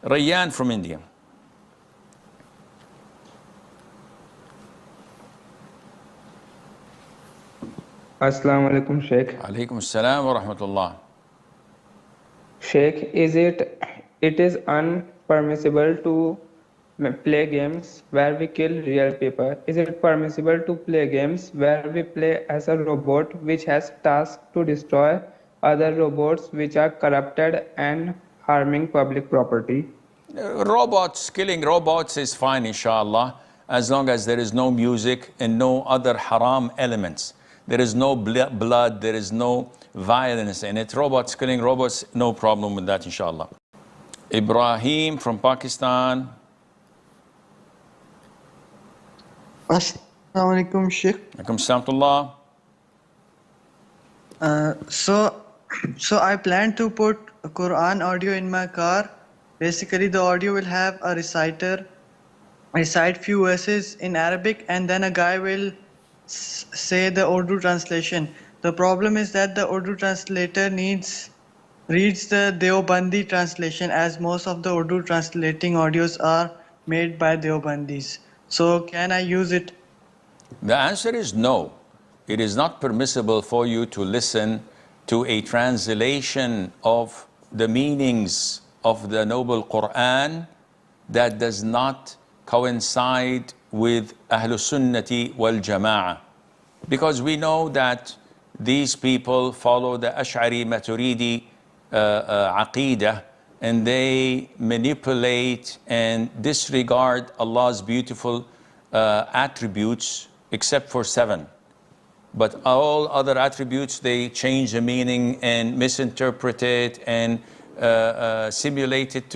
Rayyan from India. Assalamu alaikum, Sheikh. Alaikum assalam wa rahmatullah. Sheikh, it is unpermissible to play games where we kill real people? Is it permissible to play games where we play as a robot which has tasks to destroy other robots which are corrupted and harming public property? Robots, killing robots is fine, inshallah, as long as there is no music and no other haram elements. There is no blood, there is no violence in it. Robots, killing robots, no problem with that, inshallah. Ibrahim from Pakistan. Assalamu alaikum, Sheikh. Alaikum salam. So I plan to put a Qur'an audio in my car. Basically, the audio will have a reciter recite few verses in Arabic, and then a guy will say the Urdu translation. The problem is that the Urdu translator reads the Deobandi translation, as most of the Urdu translating audios are made by Deobandis. So can I use it? The answer is no. It is not permissible for you to listen to a translation of the meanings of the noble Qur'an that does not coincide with Ahlus Sunnati wal Jama'ah. Because we know that these people follow the Ash'ari Maturidi Aqidah, and they manipulate and disregard Allah's beautiful attributes except for 7. But all other attributes, they change the meaning and misinterpret it and simulate it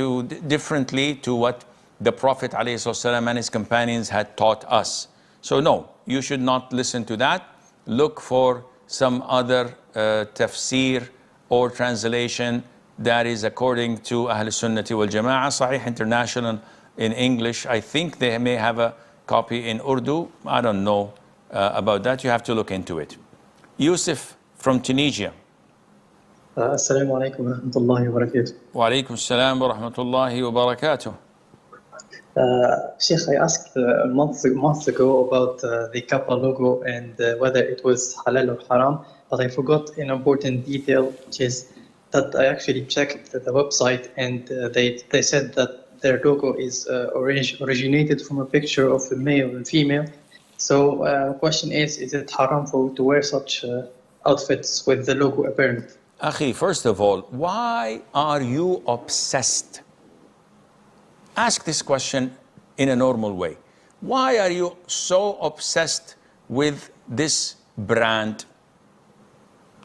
differently to what the Prophet ﷺ and his companions had taught us. So no, you should not listen to that. Look for some other tafsir or translation that is according to Ahl Sunnati wal Jama'ah. Sahih International in English, I think they may have a copy in Urdu. I don't know about that. You have to look into it. Yusuf from Tunisia. Assalamu alaikum wa rahmatullahi wa barakatuh. Wa alaikum assalam wa rahmatullahi wa barakatuh. Sheikh, I asked a month ago about the Kappa logo and whether it was halal or haram, but I forgot an important detail, which is that I actually checked the website, and they said that their logo is originated from a picture of a male and female. So question is it haram to wear such outfits with the logo apparent? Akhi, first of all, why are you obsessed? Ask this question in a normal way. Why are you so obsessed with this brand?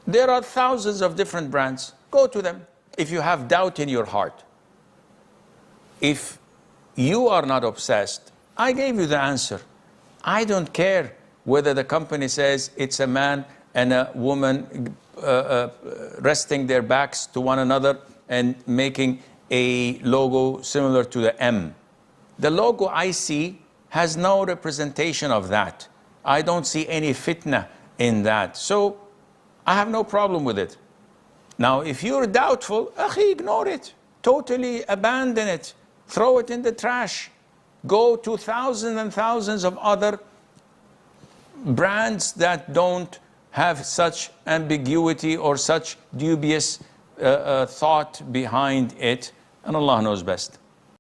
There are thousands of different brands. Go to them if you have doubt in your heart. If you are not obsessed, I gave you the answer. I don't care whether the company says it's a man and a woman resting their backs to one another and making a logo similar to the M. The logo I see has no representation of that. I don't see any fitna in that. So I have no problem with it. Now, if you're doubtful, ignore it. Totally abandon it. Throw it in the trash. Go to thousands and thousands of other brands that don't have such ambiguity or such dubious thought behind it. And Allah knows best.